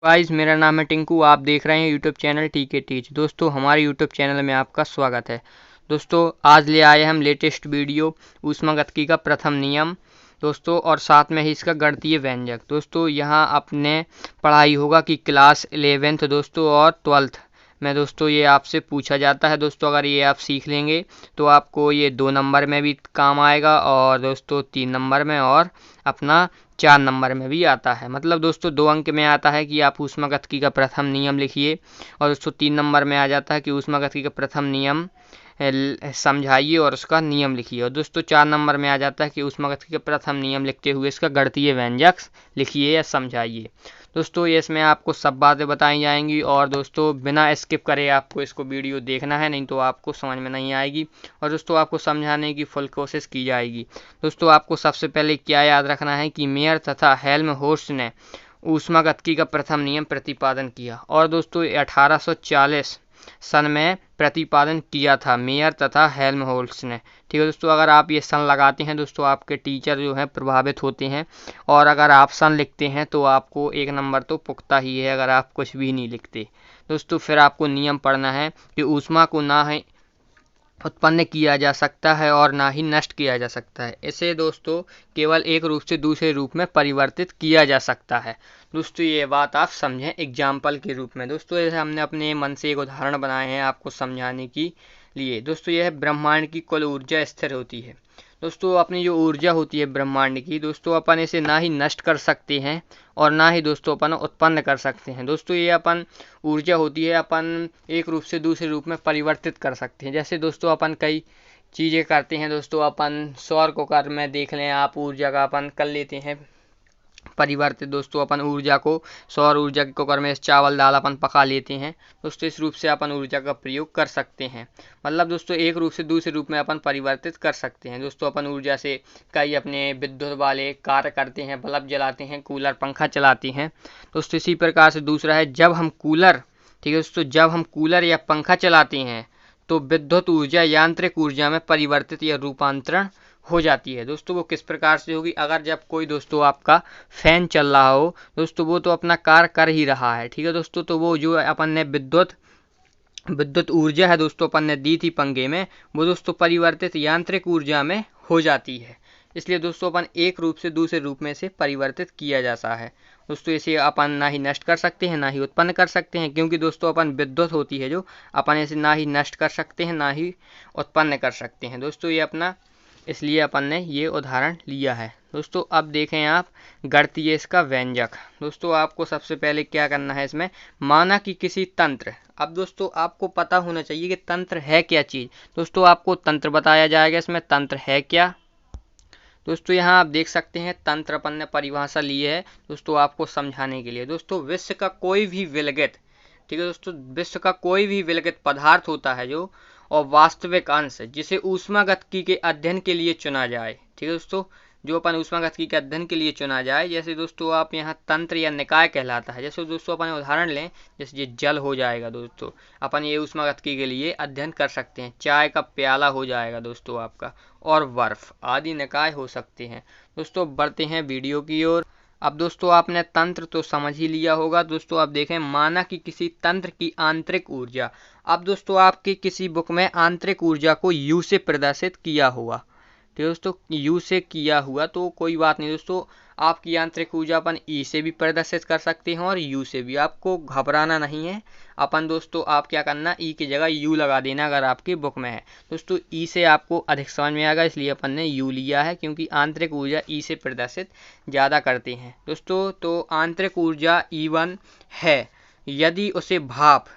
Guys, मेरा नाम है टिंकू। आप देख रहे हैं यूट्यूब चैनल टीके टीच। दोस्तों, हमारे यूट्यूब चैनल में आपका स्वागत है। दोस्तों, आज ले आए हम लेटेस्ट वीडियो ऊष्मागतिकी का प्रथम नियम दोस्तों, और साथ में ही इसका गणितीय व्यंजक। दोस्तों, यहाँ आपने पढ़ाई होगा कि क्लास 11th दोस्तों और 12th में दोस्तों ये आपसे पूछा जाता है। दोस्तों, अगर ये आप सीख लेंगे तो आपको ये 2 नंबर में भी काम आएगा, और दोस्तों 3 नंबर में, और अपना 4 नंबर में भी आता है। मतलब दोस्तों 2 अंक में आता है कि आप ऊष्मागतिकी का प्रथम नियम लिखिए, और दोस्तों 3 नंबर में आ जाता है कि ऊष्मागतिकी का प्रथम नियम समझाइए और उसका नियम लिखिए, और दोस्तों 4 नंबर में आ जाता है कि ऊष्मागतिकी का प्रथम नियम लिखते हुए इसका गणितीय व्यंजक लिखिए या समझाइए। दोस्तों, ये इसमें आपको सब बातें बताई जाएंगी, और दोस्तों बिना स्किप करे आपको इसको वीडियो देखना है, नहीं तो आपको समझ में नहीं आएगी, और दोस्तों आपको समझाने की फुल कोशिश की जाएगी। दोस्तों, आपको सबसे पहले क्या याद रखना है कि मेयर तथा हेल्महोल्ट्ज ने ऊष्मागतिकी का प्रथम नियम प्रतिपादन किया, और दोस्तों 1840 सन में प्रतिपादन किया था मेयर तथा हेल्महोल्ट्ज ने। ठीक है दोस्तों, अगर आप ये सन लगाते हैं दोस्तों, आपके टीचर जो हैं प्रभावित होते हैं, और अगर आप सन लिखते हैं तो आपको 1 नंबर तो पुख्ता ही है, अगर आप कुछ भी नहीं लिखते। दोस्तों, फिर आपको नियम पढ़ना है कि ऊष्मा को ना ही उत्पन्न किया जा सकता है और ना ही नष्ट किया जा सकता है, इसे दोस्तों केवल एक रूप से दूसरे रूप में परिवर्तित किया जा सकता है। दोस्तों, ये बात आप समझें एग्जाम्पल के रूप में। दोस्तों, जैसे हमने अपने मन से एक उदाहरण बनाए हैं आपको समझाने के लिए। दोस्तों, यह ब्रह्मांड की कुल ऊर्जा स्थिर होती है। दोस्तों, अपनी जो ऊर्जा होती है ब्रह्मांड की, दोस्तों अपन इसे ना ही नष्ट कर सकते हैं और ना ही दोस्तों अपन उत्पन्न कर सकते हैं। दोस्तों, ये अपन ऊर्जा होती है, अपन एक रूप से दूसरे रूप में परिवर्तित कर सकते हैं। जैसे दोस्तों अपन कई चीज़ें करते हैं। दोस्तों, अपन सौर कुकर में देख लें आप, ऊर्जा का अपन कर लेते हैं परिवर्तित। दोस्तों, अपन ऊर्जा को सौर ऊर्जा के कुकर में चावल दाल अपन पका लेते हैं। दोस्तों, इस रूप से अपन ऊर्जा का प्रयोग कर सकते हैं। मतलब दोस्तों एक रूप से दूसरे रूप में अपन परिवर्तित कर सकते हैं। दोस्तों, अपन ऊर्जा से कई अपने विद्युत वाले कार्य करते हैं, बल्ब जलाते हैं, कूलर पंखा चलाते हैं। दोस्तों, इसी प्रकार से दूसरा है, जब हम कूलर ठीक है दोस्तों, जब हम कूलर या पंखा चलाते हैं तो विद्युत ऊर्जा यांत्रिक ऊर्जा में परिवर्तित या रूपांतरण हो जाती है। दोस्तों, वो किस प्रकार से होगी? अगर जब कोई दोस्तों आपका फैन चल रहा हो दोस्तों, वो तो अपना कार्य कर ही रहा है, ठीक है दोस्तों, तो वो जो अपन ने विद्युत विद्युत ऊर्जा है दोस्तों अपन ने दी थी पंखे में, वो दोस्तों परिवर्तित यांत्रिक ऊर्जा में हो जाती है। इसलिए दोस्तों अपन एक रूप से दूसरे रूप में से परिवर्तित किया जाता है। दोस्तों, इसे अपन ना ही नष्ट कर सकते हैं ना ही उत्पन्न कर सकते हैं, क्योंकि दोस्तों अपन विद्युत होती है जो, अपन इसे ना ही नष्ट कर सकते हैं ना ही उत्पन्न कर सकते हैं। दोस्तों, ये अपना इसलिए अपन ने ये उदाहरण लिया है। दोस्तों, अब देखें आप गणितीय इसका व्यंजक। दोस्तों, आपको सबसे पहले क्या करना है इसमें, माना कि किसी तंत्र। अब दोस्तों आपको पता होना चाहिए कि तंत्र है क्या चीज़। दोस्तों, आपको तंत्र बताया जाएगा, इसमें तंत्र है क्या। दोस्तों, यहाँ आप देख सकते हैं तंत्र अपन ने परिभाषा ली है दोस्तों आपको समझाने के लिए। दोस्तों, विश्व का कोई भी विलगित ठीक है दोस्तों, विश्व का कोई भी विलगित पदार्थ होता है जो, और वास्तविक अंश जिसे ऊष्मागतिकी के अध्ययन के लिए चुना जाए। ठीक है दोस्तों, जो अपन ऊष्मागतिकी के अध्ययन के लिए चुना जाए, जैसे दोस्तों आप यहाँ तंत्र या निकाय कहलाता है। जैसे दोस्तों अपन उदाहरण लें, जैसे ये जल हो जाएगा दोस्तों, अपन ये ऊष्मागतिकी के लिए अध्ययन कर सकते हैं। चाय का प्याला हो जाएगा दोस्तों आपका, और बर्फ आदि निकाय हो सकते हैं। दोस्तों, बढ़ते हैं वीडियो की ओर। अब दोस्तों आपने तंत्र तो समझ ही लिया होगा। दोस्तों, आप देखें, माना कि किसी तंत्र की आंतरिक ऊर्जा। अब दोस्तों आपकी किसी बुक में आंतरिक ऊर्जा को यू से प्रदर्शित किया हुआ, ठीक है दोस्तों, यू से किया हुआ तो कोई बात नहीं दोस्तों, आपकी आंतरिक ऊर्जा अपन ई से भी प्रदर्शित कर सकते हैं और यू से भी। आपको घबराना नहीं है। अपन दोस्तों आप क्या करना, ई की जगह यू लगा देना अगर आपकी बुक में है। दोस्तों, ई से आपको अधिक समझ में आएगा, इसलिए अपन ने यू लिया है, क्योंकि आंतरिक ऊर्जा ई से प्रदर्शित ज़्यादा करते हैं। दोस्तों, तो आंतरिक ऊर्जा E1 है यदि उसे भाप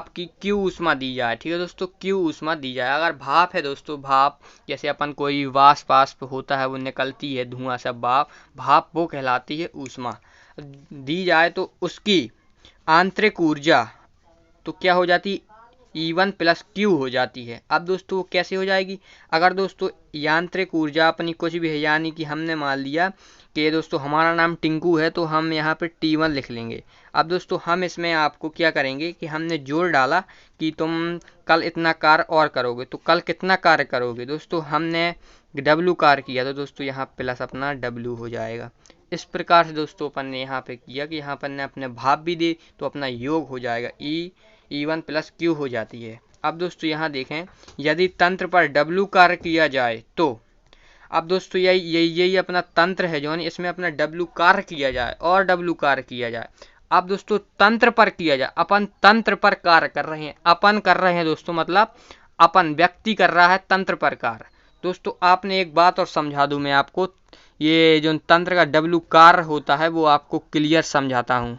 की क्यू ऊष्मा दी जाए। ठीक है दोस्तों, क्यू ऊष्मा दी जाए। अगर भाप है दोस्तों, भाप जैसे अपन कोई वाष्प होता है, वो निकलती है धुआं सा, भाप वो कहलाती है ऊष्मा, दी जाए तो उसकी आंतरिक ऊर्जा तो क्या हो जाती, E1 प्लस क्यू हो जाती है। अब दोस्तों वो कैसे हो जाएगी, अगर दोस्तों यांत्रिक ऊर्जा अपनी कुछ भी है, यानी कि हमने मान लिया कि दोस्तों हमारा नाम टिंकू है, तो हम यहाँ पे T1 लिख लेंगे। अब दोस्तों हम इसमें आपको क्या करेंगे कि हमने जोड़ डाला कि तुम कल इतना कार्य और करोगे, तो कल कितना कार्य करोगे। दोस्तों, हमने W कार्य किया, तो दोस्तों यहाँ प्लस अपना W हो जाएगा। इस प्रकार से दोस्तों अपन ने यहाँ पे किया कि यहाँ पर ने अपने भाप भी दे तो अपना योग हो जाएगा, E1 प्लस Q हो जाती है। अब दोस्तों यहाँ देखें, यदि तंत्र पर W कार्य किया जाए तो अब दोस्तों यही अपना तंत्र है जो इसमें अपना W कार्य किया जाए और W कार्य किया जाए। अब दोस्तों तंत्र पर किया जाए, अपन तंत्र पर कार्य कर रहे हैं, अपन कर रहे हैं दोस्तों, मतलब अपन व्यक्ति कर रहा है तंत्र पर कार्य। दोस्तों आपने एक बात और समझा दूं मैं आपको, ये जो तंत्र का W कार्य होता है वो आपको क्लियर समझाता हूँ।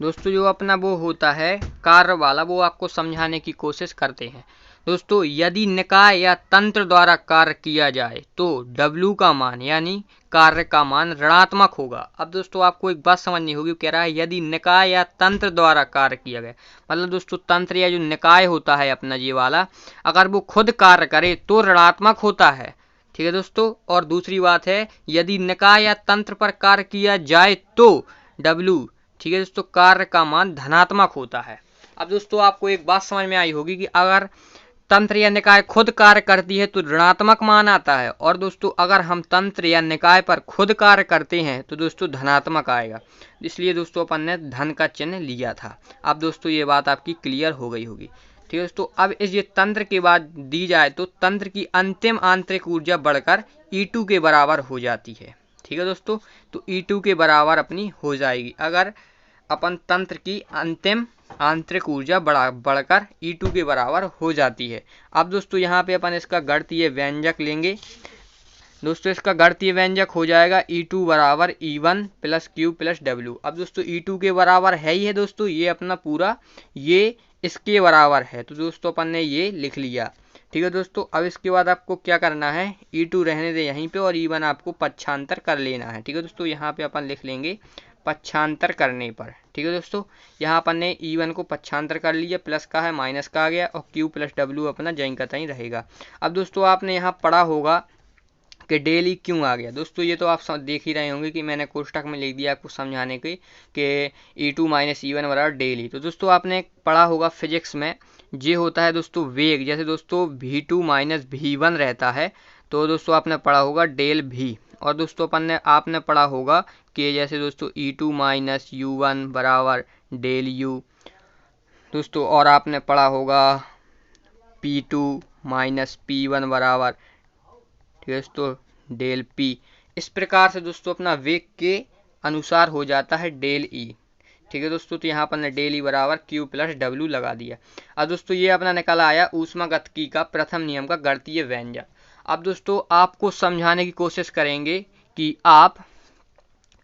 दोस्तों जो अपना वो होता है कार्य वाला, वो आपको समझाने की कोशिश करते हैं। दोस्तों यदि निकाय या तंत्र द्वारा कार्य किया जाए तो W का मान यानी कार्य का मान ऋणात्मक होगा। अब दोस्तों आपको एक बात समझनी होगी, कह रहा है यदि निकाय या तंत्र द्वारा कार्य किया गया, मतलब दोस्तों तंत्र या जो निकाय होता है अपना ये वाला, अगर वो खुद कार्य करे तो ऋणात्मक होता है, ठीक है दोस्तों। और दूसरी बात है, यदि निकाय या तंत्र पर कार्य किया जाए तो W, ठीक है दोस्तों, कार्य का मान धनात्मक होता है। अब दोस्तों आपको एक बात समझ में आई होगी कि अगर तंत्र या निकाय खुद कार्य करती है तो ऋणात्मक मान आता है, और दोस्तों अगर हम तंत्र या निकाय पर खुद कार्य करते हैं तो दोस्तों धनात्मक आएगा। इसलिए दोस्तों अपन ने धन का चिन्ह लिया था। अब दोस्तों ये बात आपकी क्लियर हो गई होगी, ठीक है दोस्तों। अब इस ये तंत्र के बाद दी जाए तो तंत्र की अंतिम आंतरिक ऊर्जा बढ़कर E2 के बराबर हो जाती है, ठीक है दोस्तों। तो E2 के बराबर अपनी हो जाएगी अगर अपन तंत्र की अंतिम आंतरिक ऊर्जा बढ़कर E2 के बराबर हो जाती है। अब दोस्तों यहाँ पे अपन इसका गणितीय व्यंजक लेंगे। दोस्तों इसका गणितीय व्यंजक हो जाएगा E2 बराबर E1 plus Q plus W। अब दोस्तों E2 के बराबर है ही है दोस्तों, ये अपना पूरा ये इसके बराबर है, तो दोस्तों अपन ने ये लिख लिया, ठीक है दोस्तों। अब इसके बाद आपको क्या करना है, E2 रहने दे यहीं पे और E1 आपको पक्षांतर कर लेना है, ठीक है दोस्तों। यहाँ पे अपन लिख लेंगे पक्षांतर करने पर, ठीक है दोस्तों। यहाँ अपन ने E1 को पक्षांतर कर लिया, प्लस का है माइनस का आ गया, और Q प्लस W अपना जहीं का तहीं रहेगा। अब दोस्तों आपने यहाँ पढ़ा होगा कि डेल ई क्यों आ गया। दोस्तों ये तो आप देख ही रहे होंगे कि मैंने कोष्टक में लिख दिया आपको समझाने के कि E2 माइनस E1 बराबर डेल ई। तो दोस्तों आपने पढ़ा होगा फिजिक्स में, ये होता है दोस्तों वेग, जैसे दोस्तों V2 माइनस V1 रहता है, तो दोस्तों आपने पढ़ा होगा डेल V। और दोस्तों आपने पढ़ा होगा कि जैसे दोस्तों E2 माइनस U1 बराबर डेल U दोस्तों, और आपने पढ़ा होगा P2 माइनस P1 बराबर, ठीक है दोस्तों, डेल P। इस प्रकार से दोस्तों अपना वेग के अनुसार हो जाता है डेल E, ठीक है दोस्तों। तो यहाँ पर ने डेल E बराबर Q प्लस W लगा दिया। अब दोस्तों ये अपना निकल आया ऊष्मागतिकी का प्रथम नियम का गणितीय व्यंजक। अब दोस्तों आपको समझाने की कोशिश करेंगे कि आप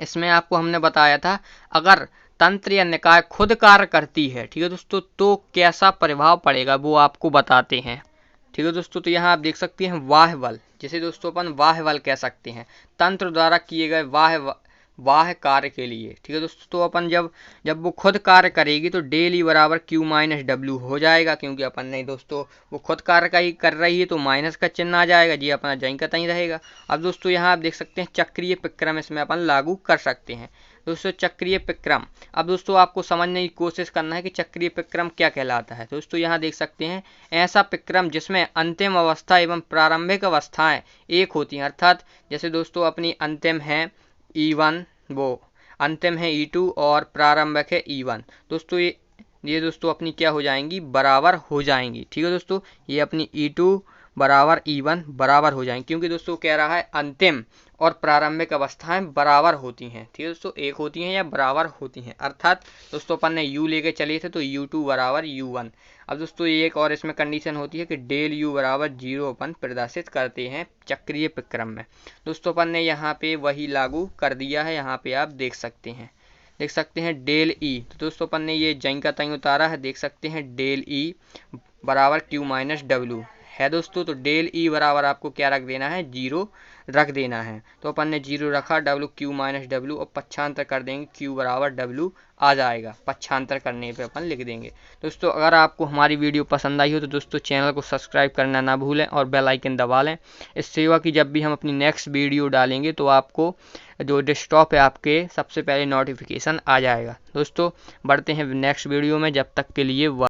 इसमें आपको हमने बताया था अगर तंत्र या निकाय खुद कार्य करती है, ठीक है दोस्तों, तो कैसा प्रभाव पड़ेगा वो आपको बताते हैं, ठीक है दोस्तों। तो यहाँ आप देख सकते हैं वाह्य बल, जिसे दोस्तों अपन वाह्य बल कह सकते हैं, तंत्र द्वारा किए गए वाह्य कार्य के लिए, ठीक है दोस्तों। तो अपन जब वो खुद कार्य करेगी तो डेल ई बराबर Q माइनस W हो जाएगा, क्योंकि अपन नहीं दोस्तों वो खुद कार्य का ही कर रही है तो माइनस का चिन्ह आ जाएगा, जी अपना जहीं का तहीं रहेगा। अब दोस्तों यहाँ आप देख सकते हैं चक्रीय प्रक्रम इसमें अपन लागू कर सकते हैं दोस्तों, चक्रीय प्रक्रम। अब दोस्तों आपको समझने की कोशिश करना है कि चक्रीय प्रक्रम क्या कहलाता है। दोस्तों यहाँ देख सकते हैं ऐसा प्रक्रम जिसमें अंतिम अवस्था एवं प्रारंभिक अवस्थाएं एक होती हैं, अर्थात जैसे दोस्तों अपनी अंतिम है E1, वो अंतिम है E2 और प्रारंभिक है E1। दोस्तों ये दोस्तों अपनी क्या हो जाएंगी, बराबर हो जाएंगी, ठीक है दोस्तों। ये अपनी E2 बराबर E1 बराबर हो जाएंगे, क्योंकि दोस्तों कह रहा है अंतिम और प्रारंभिक अवस्थाएं बराबर होती हैं, ठीक है दोस्तों, एक होती हैं या बराबर होती हैं। अर्थात दोस्तों अपन ने U लेके चले थे तो U2 बराबर U1। अब दोस्तों ये एक और इसमें कंडीशन होती है कि डेल U बराबर 0 अपन प्रदर्शित करते हैं चक्रीय प्रक्रम में। दोस्तों अपन ने यहाँ पे वही लागू कर दिया है, यहाँ पे आप देख सकते हैं डेल E। तो दोस्तों अपन ने ये जहीं का तहीं उतारा है, देख सकते हैं डेल E बराबर Q माइनस W है दोस्तों। तो डेल E बराबर आपको क्या रख देना है, 0 रख देना है। तो अपन ने 0 रखा, W Q माइनस W, और पक्षांतर कर देंगे Q बराबर W आ जाएगा, पक्षांतर करने पे अपन लिख देंगे। दोस्तों अगर आपको हमारी वीडियो पसंद आई हो तो दोस्तों चैनल को सब्सक्राइब करना ना भूलें और बेल आइकन दबा लें, इस सेवा की जब भी हम अपनी नेक्स्ट वीडियो डालेंगे तो आपको जो डेस्कटॉप है आपके सबसे पहले नोटिफिकेशन आ जाएगा। दोस्तों बढ़ते हैं नेक्स्ट वीडियो में, जब तक के लिए